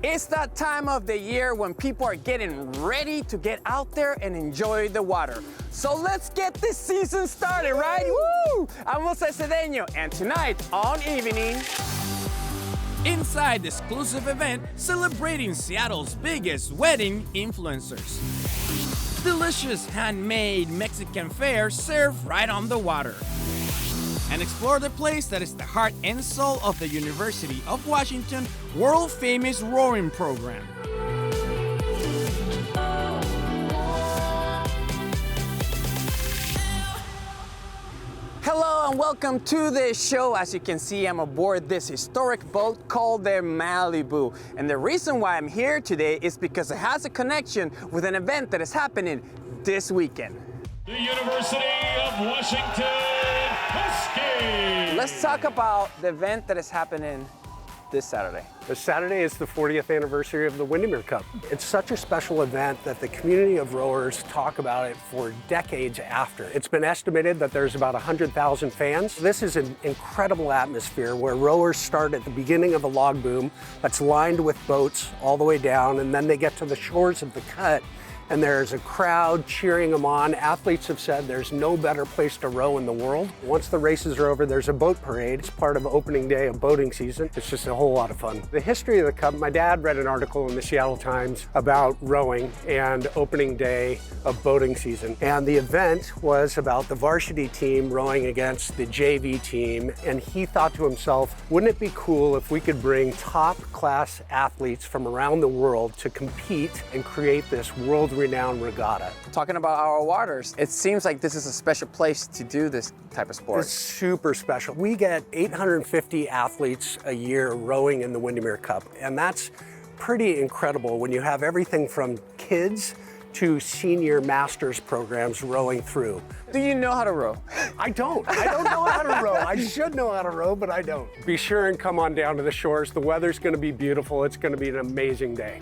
It's that time of the year when people are getting ready to get out there and enjoy the water. So let's get this season started, right? Woo! I'm Jose Cedeño, and tonight on Evening, inside the exclusive event celebrating Seattle's biggest wedding influencers. Delicious handmade Mexican fare served right on the water. And explore the place that is the heart and soul of the University of Washington world-famous rowing program. hello and welcome to the show. As you can see, I'm aboard this historic boat called the Malibu. And the reason why I'm here today is because it has a connection with an event that is happening this weekend. The University of Washington Husky. Let's talk about the event that is happening this Saturday. This Saturday is the 40th anniversary of the Windermere Cup. It's such a special event that the community of rowers talk about it for decades after. It's been estimated that there's about 100,000 fans. This is an incredible atmosphere where rowers start at the beginning of a log boom that's lined with boats all the way down, and then they get to the shores of the cut, and there's a crowd cheering them on. Athletes have said there's no better place to row in the world. Once the races are over, there's a boat parade. It's part of opening day of boating season. It's just a whole lot of fun. The history of the Cup, my dad read an article in the Seattle Times about rowing and opening day of boating season. And the event was about the varsity team rowing against the JV team. And he thought to himself, wouldn't it be cool if we could bring top class athletes from around the world to compete and create this world-renowned regatta. Talking about our waters, it seems like this is a special place to do this type of sport. It's super special. We get 850 athletes a year rowing in the Windermere Cup, and that's pretty incredible when you have everything from kids to senior master's programs rowing through. Do you know how to row? I don't know how to row. I should know how to row, but I don't. Be sure and come on down to the shores. The weather's gonna be beautiful. It's gonna be an amazing day.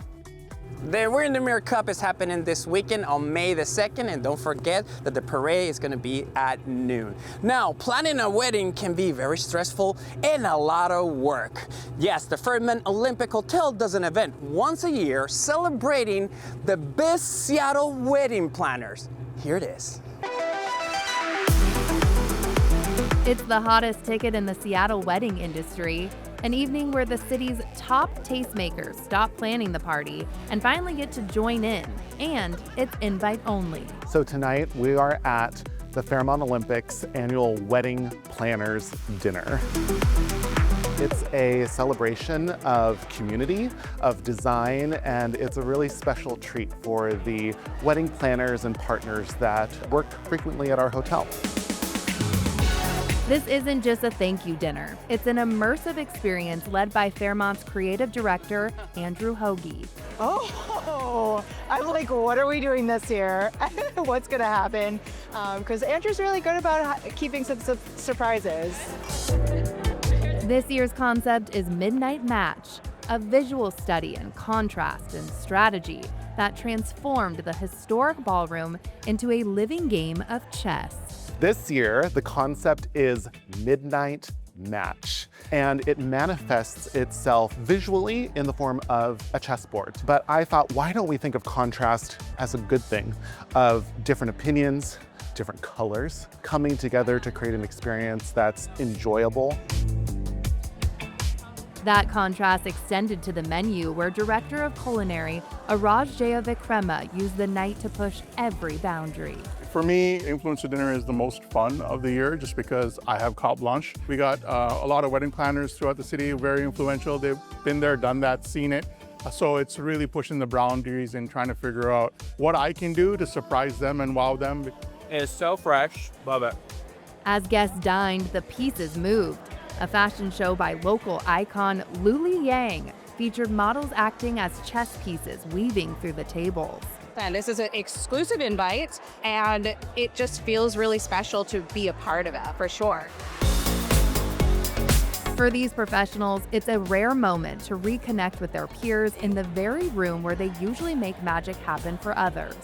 The Windermere Cup is happening this weekend on May the 2nd, and don't forget that the parade is going to be at noon. Now, planning a wedding can be very stressful and a lot of work. Yes, the Fairmont Olympic Hotel does an event once a year celebrating the best Seattle wedding planners. Here it is. It's the hottest ticket in the Seattle wedding industry. An evening where the city's top tastemakers stop planning the party and finally get to join in, and it's invite only. So tonight we are at the Fairmont Olympic's annual Wedding Planners Dinner. It's a celebration of community, of design, and it's a really special treat for the wedding planners and partners that work frequently at our hotel. This isn't just a thank you dinner. It's an immersive experience led by Fairmont's creative director, Andrew Hoagie. Oh, I'm like, what are we doing this year? What's gonna happen? Because Andrew's really good about keeping some surprises. This year's concept is Midnight Match, a visual study in contrast and strategy that transformed the historic ballroom into a living game of chess. This year, the concept is Midnight Match, and it manifests itself visually in the form of a chessboard. But I thought, why don't we think of contrast as a good thing, of different opinions, different colors, coming together to create an experience that's enjoyable. That contrast extended to the menu, where Director of Culinary Araj Jayavikrama used the night to push every boundary. For me, Influencer Dinner is the most fun of the year just because I have carte blanche. We got a lot of wedding planners throughout the city, very influential. They've been there, done that, seen it. So it's really pushing the boundaries and trying to figure out what I can do to surprise them and wow them. It's so fresh, love it. As guests dined, the pieces moved. A fashion show by local icon Luli Yang featured models acting as chess pieces weaving through the tables. And this is an exclusive invite, and it just feels really special to be a part of it, for sure. For these professionals, it's a rare moment to reconnect with their peers in the very room where they usually make magic happen for others.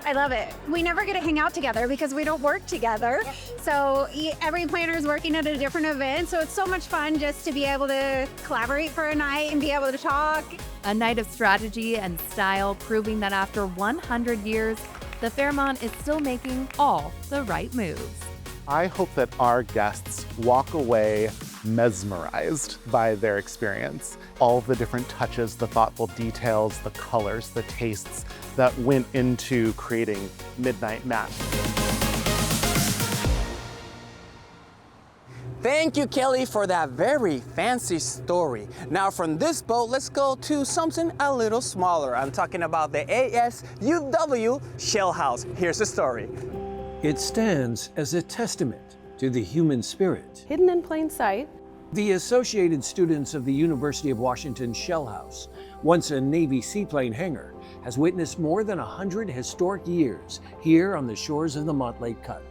I love it. We never get to hang out together because we don't work together. So every planner is working at a different event. So it's so much fun just to be able to collaborate for a night and be able to talk. A night of strategy and style, proving that after 100 years, the Fairmont is still making all the right moves. I hope that our guests walk away mesmerized by their experience. All the different touches, the thoughtful details, the colors, the tastes that went into creating Midnight Match. Thank you, Kelly, for that very fancy story. Now from this boat, let's go to something a little smaller. I'm talking about the ASUW Shell House. Here's the story. It stands as a testament to the human spirit. Hidden in plain sight. The Associated Students of the University of Washington Shell House, once a Navy seaplane hangar, has witnessed more than 100 historic years here on the shores of the Montlake Cut.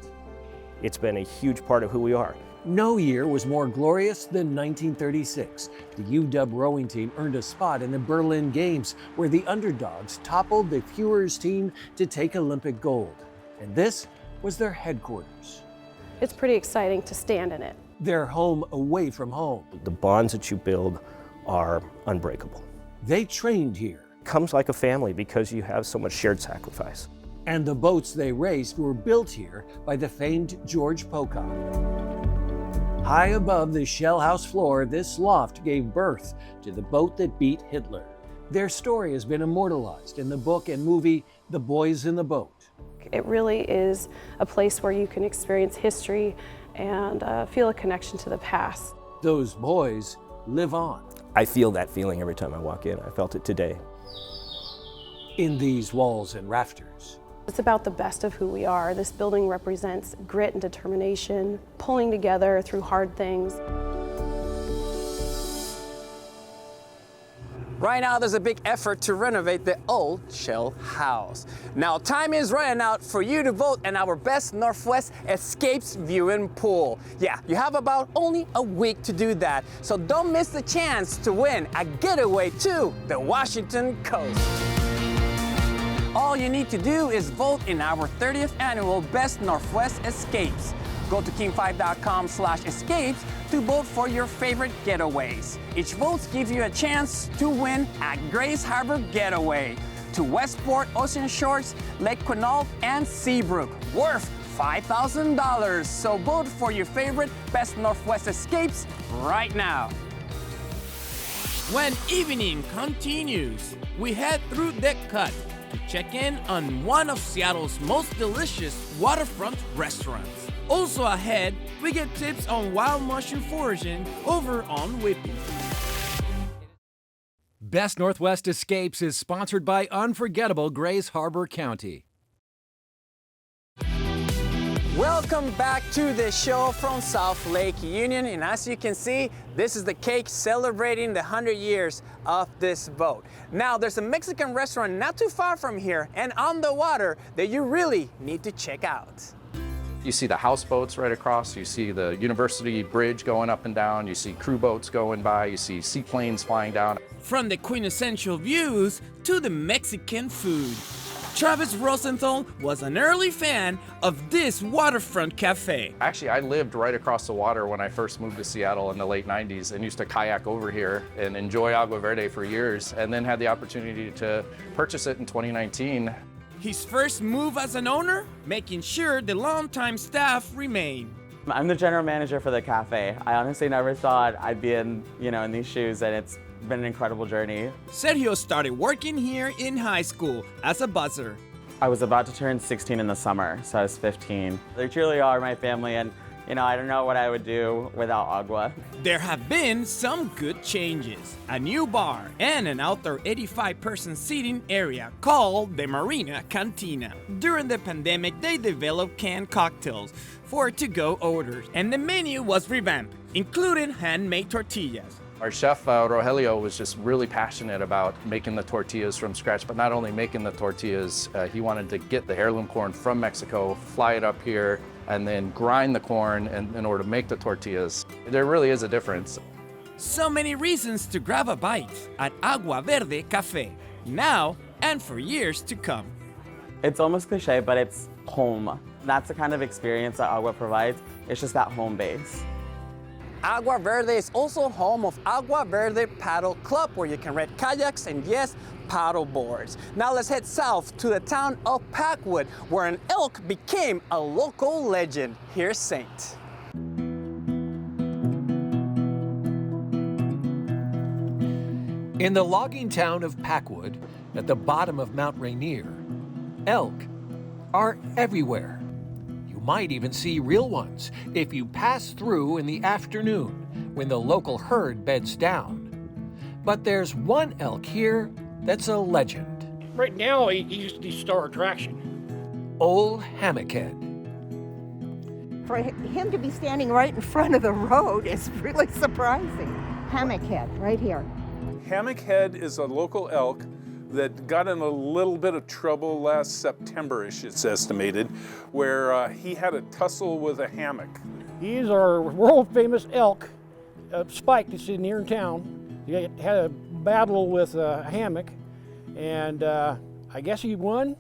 It's been a huge part of who we are. No year was more glorious than 1936. The UW rowing team earned a spot in the Berlin Games, where the underdogs toppled the Führer's team to take Olympic gold. And this was their headquarters. It's pretty exciting to stand in it. Their home away from home. The bonds that you build are unbreakable. They trained here. It comes like a family because you have so much shared sacrifice. And the boats they raced were built here by the famed George Pocock. High above the Shell House floor, this loft gave birth to the boat that beat Hitler. Their story has been immortalized in the book and movie The Boys in the Boat. It really is a place where you can experience history and feel a connection to the past. Those boys live on. I feel that feeling every time I walk in. I felt it today. In these walls and rafters. It's about the best of who we are. This building represents grit and determination, pulling together through hard things. Right now, there's a big effort to renovate the old Shell House. Now, time is running out for you to vote in our Best Northwest Escapes Viewing Pool. Yeah, you have about only a week to do that, so don't miss the chance to win a getaway to the Washington coast. All you need to do is vote in our 30th annual Best Northwest Escapes. Go to king5.com/escapes to vote for your favorite getaways. Each vote gives you a chance to win a Grace Harbor getaway to Westport, Ocean Shores, Lake Quinault, and Seabrook, worth $5,000. So vote for your favorite Best Northwest Escapes right now. When evening continues, we head through the cut to check in on one of Seattle's most delicious waterfront restaurants. Also ahead, we get tips on wild mushroom foraging over on Whippy. Best Northwest Escapes is sponsored by unforgettable Grace Harbor County. Welcome back to the show from South Lake Union, and as you can see, this is the cake celebrating the 100 years of this boat. Now, there's a Mexican restaurant not too far from here and on the water that you really need to check out. You see the houseboats right across, you see the University Bridge going up and down, you see crew boats going by, you see seaplanes flying down. From the quintessential views to the Mexican food, Travis Rosenthal was an early fan of this waterfront cafe. Actually, I lived right across the water when I first moved to Seattle in the late 90s and used to kayak over here and enjoy Agua Verde for years, and then had the opportunity to purchase it in 2019. His first move as an owner, making sure the longtime staff remain. I'm the general manager for the cafe. I honestly never thought I'd be in these shoes, and it's been an incredible journey. Sergio started working here in high school as a buzzer. I was about to turn 16 in the summer, so I was 15. They truly are my family, and I don't know what I would do without Agua. There have been some good changes. A new bar and an outdoor 85-person seating area called the Marina Cantina. During the pandemic, they developed canned cocktails for to-go orders, and the menu was revamped, including handmade tortillas. Our chef, Rogelio, was just really passionate about making the tortillas from scratch, but not only making the tortillas, he wanted to get the heirloom corn from Mexico, fly it up here, and then grind the corn in order to make the tortillas. There really is a difference. So many reasons to grab a bite at Agua Verde Cafe, now and for years to come. It's almost cliche, but it's home. That's the kind of experience that Agua provides. It's just that home base. Agua Verde is also home of Agua Verde Paddle Club, where you can rent kayaks and, yes, paddle boards. Now let's head south to the town of Packwood, where an elk became a local legend. Here's Saint. In the logging town of Packwood, at the bottom of Mount Rainier, elk are everywhere. You might even see real ones if you pass through in the afternoon when the local herd beds down. But there's one elk here that's a legend. Right now, he's the star attraction. Old Hammockhead. For him to be standing right in front of the road is really surprising. Hammockhead, right here. Hammockhead is a local elk that got in a little bit of trouble last September-ish, it's estimated, where he had a tussle with a hammock. He's our world-famous elk, Spike, that's in here in town. He had a battle with a hammock, and I guess he won.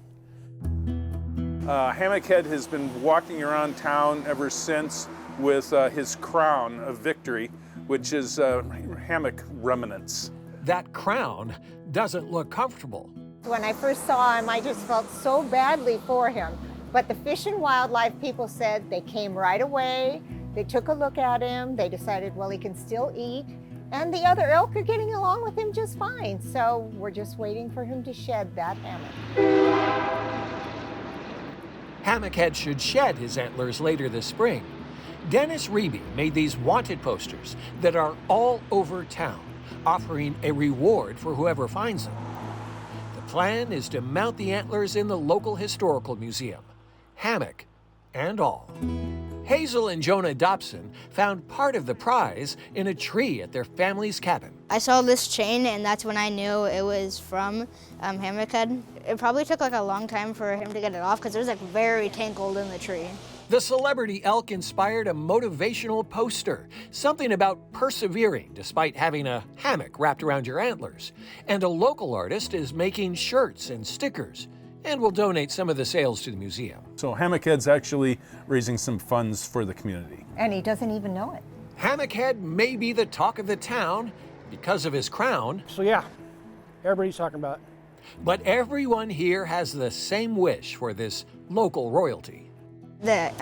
Hammockhead has been walking around town ever since with his crown of victory, which is hammock remnants. That crown doesn't look comfortable. When I first saw him, I just felt so badly for him. But the Fish and Wildlife people said they came right away, they took a look at him, they decided, well, he can still eat, and the other elk are getting along with him just fine. So we're just waiting for him to shed that hammock. Hammockhead should shed his antlers later this spring. Dennis Reeby made these wanted posters that are all over town, offering a reward for whoever finds them. The plan is to mount the antlers in the local historical museum, hammock and all. Hazel and Jonah Dobson found part of the prize in a tree at their family's cabin. I saw this chain, and that's when I knew it was from Hammockhead. It probably took like a long time for him to get it off because it was like very tangled in the tree. The celebrity elk inspired a motivational poster, something about persevering despite having a hammock wrapped around your antlers. And a local artist is making shirts and stickers and will donate some of the sales to the museum. So Hammockhead's actually raising some funds for the community. And he doesn't even know it. Hammockhead may be the talk of the town because of his crown. So yeah, everybody's talking about it. But everyone here has the same wish for this local royalty. That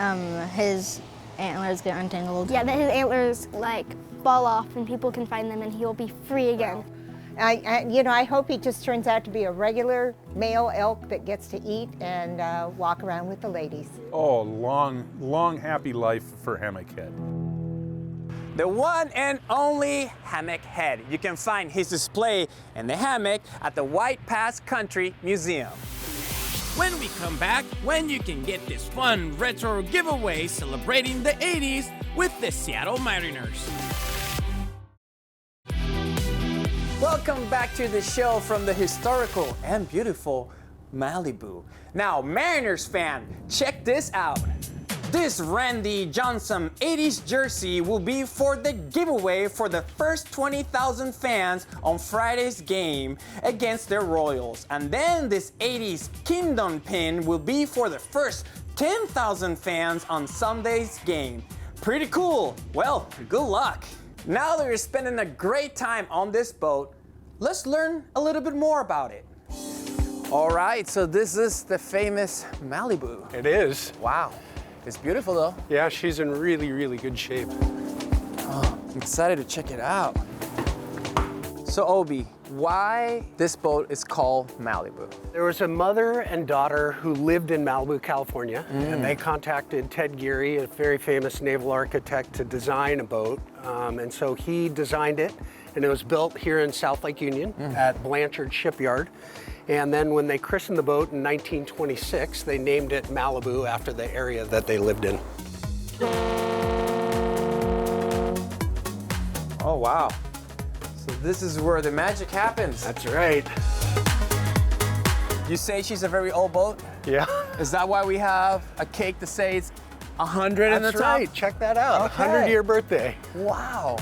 his antlers get untangled. Yeah, that his antlers like fall off and people can find them and he'll be free again. I hope he just turns out to be a regular male elk that gets to eat and walk around with the ladies. Oh, long, happy life for Hammockhead. The one and only Hammockhead. You can find his display in the hammock at the White Pass Country Museum. When we come back, when you can get this fun retro giveaway celebrating the 80s with the Seattle Mariners. Welcome back to the show from the historical and beautiful Malibu. Now, Mariners fan, check this out. This Randy Johnson 80s jersey will be for the giveaway for the first 20,000 fans on Friday's game against the Royals. And then this 80s Kingdom pin will be for the first 10,000 fans on Sunday's game. Pretty cool. Well, good luck. Now that you're spending a great time on this boat, let's learn a little bit more about it. All right, so this is the famous Malibu. It is. Wow. It's beautiful though. Yeah, she's in really, really good shape. Oh, I'm excited to check it out. So Obi, why this boat is called Malibu? There was a mother and daughter who lived in Malibu, California, and they contacted Ted Geary, a very famous naval architect, to design a boat. And so he designed it, and it was built here in South Lake Union at Blanchard Shipyard. And then when they christened the boat in 1926, they named it Malibu after the area that they lived in. Oh, wow. So this is where the magic happens. That's right. You say she's a very old boat? Yeah. Is that why we have a cake to say it's 100 in the top? That's right. Check that out. Okay. 100-year birthday. Wow.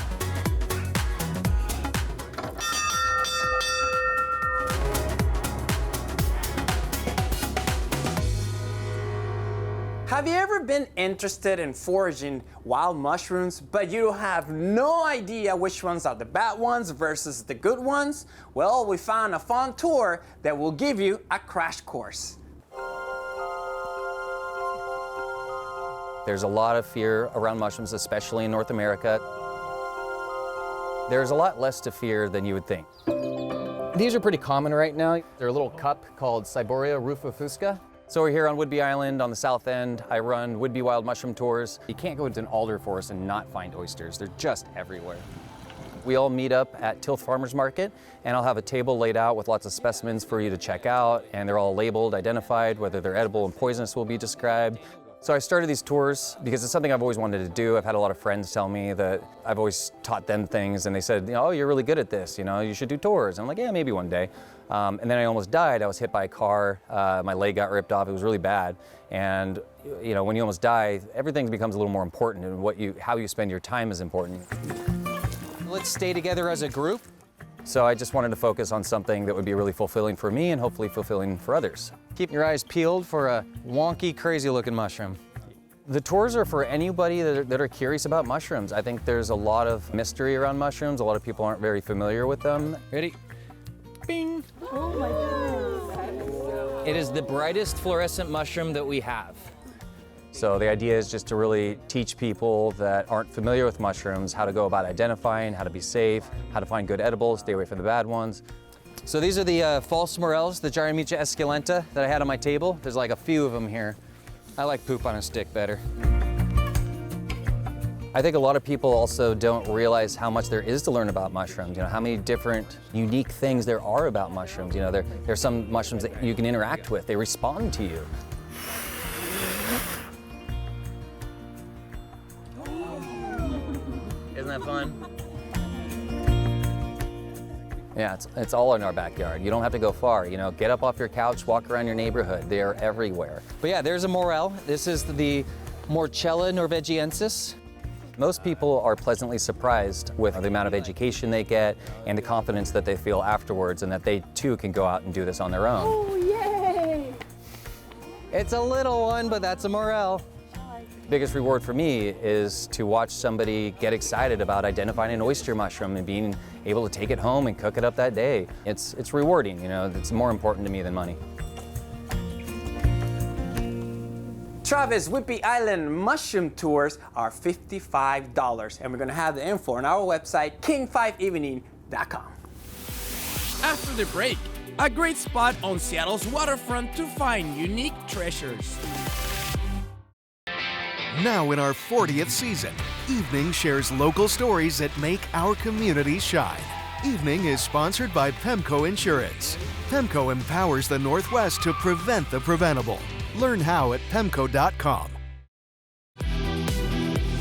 Have you ever been interested in foraging wild mushrooms, but you have no idea which ones are the bad ones versus the good ones? Well, we found a fun tour that will give you a crash course. There's a lot of fear around mushrooms, especially in North America. There's a lot less to fear than you would think. These are pretty common right now. They're a little cup called Ciboria rufifusca. So we're here on Whidbey Island on the south end. I run Whidbey Wild Mushroom Tours. You can't go into an alder forest and not find oysters. They're just everywhere. We all meet up at Tilth Farmers Market, and I'll have a table laid out with lots of specimens for you to check out, and they're all labeled, identified, whether they're edible and poisonous will be described. So I started these tours because it's something I've always wanted to do. I've had a lot of friends tell me that I've always taught them things, and they said, oh, you're really good at this, you should do tours. And I'm like, yeah, maybe one day. And then I almost died. I was hit by a car. My leg got ripped off. It was really bad. And when you almost die, everything becomes a little more important, and how you spend your time is important. Let's stay together as a group. So I just wanted to focus on something that would be really fulfilling for me and hopefully fulfilling for others. Keep your eyes peeled for a wonky, crazy-looking mushroom. The tours are for anybody that are curious about mushrooms. I think there's a lot of mystery around mushrooms. A lot of people aren't very familiar with them. Ready? Bing! Oh my goodness. It is the brightest fluorescent mushroom that we have. So the idea is just to really teach people that aren't familiar with mushrooms how to go about identifying, how to be safe, how to find good edibles, stay away from the bad ones. So these are the false morels, the Gyromitra esculenta that I had on my table. There's like a few of them here. I like poop on a stick better. I think a lot of people also don't realize how much there is to learn about mushrooms, how many different unique things there are about mushrooms. There's some mushrooms that you can interact with, they respond to you. Isn't that fun? Yeah, it's all in our backyard. You don't have to go far. Get up off your couch, walk around your neighborhood. They are everywhere. But yeah, there's a morel. This is the Morchella norvegiensis. Most people are pleasantly surprised with the amount of education they get and the confidence that they feel afterwards, and that they too can go out and do this on their own. Oh, yay! It's a little one, but that's a morel. Biggest reward for me is to watch somebody get excited about identifying an oyster mushroom and being able to take it home and cook it up that day. It's rewarding, it's more important to me than money. Travis, Whidbey Island mushroom tours are $55, and we're gonna have the info on our website, king5evening.com. After the break, a great spot on Seattle's waterfront to find unique treasures. Now in our 40th season, Evening shares local stories that make our community shine. Evening is sponsored by Pemco Insurance. Pemco empowers the Northwest to prevent the preventable. Learn how at pemco.com.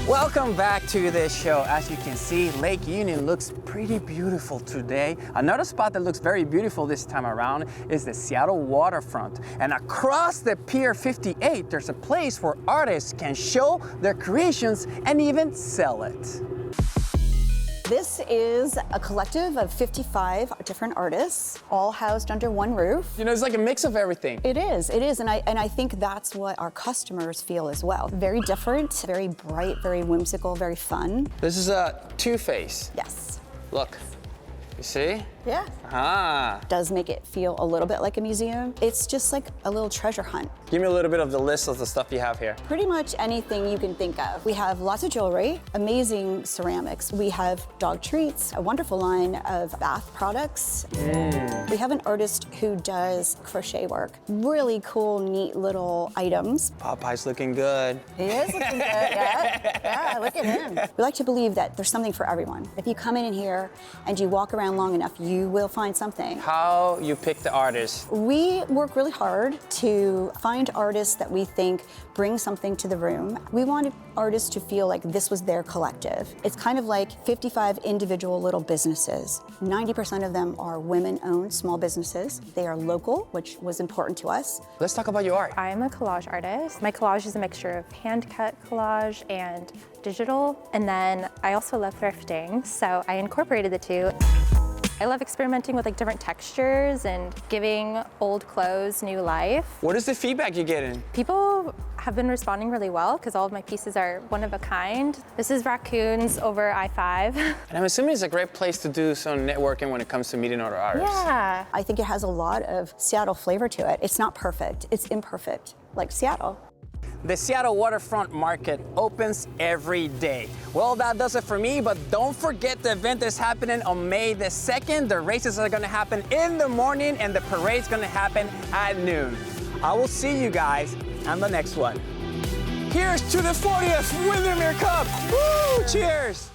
Welcome back to this show. As you can see, Lake Union looks pretty beautiful today. Another spot that looks very beautiful this time around is the Seattle waterfront. And across the Pier 58, there's a place where artists can show their creations and even sell it. This is a collective of 55 different artists, all housed under one roof. It's like a mix of everything. It is, and I think that's what our customers feel as well. Very different, very bright, very whimsical, very fun. This is a Two-Face. Yes. Look, you see? Yeah. Ah. Does make it feel a little bit like a museum. It's just like a little treasure hunt. Give me a little bit of the list of the stuff you have here. Pretty much anything you can think of. We have lots of jewelry, amazing ceramics. We have dog treats, a wonderful line of bath products. We have an artist who does crochet work. Really cool, neat little items. Popeye's looking good. He is looking good, yeah, look at him. We like to believe that there's something for everyone. If you come in here and you walk around long enough, you will find something. How you pick the artists? We work really hard to find artists that we think bring something to the room. We want artists to feel like this was their collective. It's kind of like 55 individual little businesses. 90% of them are women-owned small businesses. They are local, which was important to us. Let's talk about your art. I'm a collage artist. My collage is a mixture of hand-cut collage and digital, and then I also love thrifting, so I incorporated the two. I love experimenting with like different textures and giving old clothes new life. What is the feedback you're getting? People have been responding really well because all of my pieces are one of a kind. This is raccoons over I-5. And I'm assuming it's a great place to do some networking when it comes to meeting other artists. Yeah. I think it has a lot of Seattle flavor to it. It's not perfect, it's imperfect, like Seattle. The Seattle Waterfront Market opens every day. Well, that does it for me, but don't forget the event that's happening on May the 2nd. The races are gonna happen in the morning and the parade's gonna happen at noon. I will see you guys on the next one. Here's to the 40th Windermere Cup. Woo! Cheers!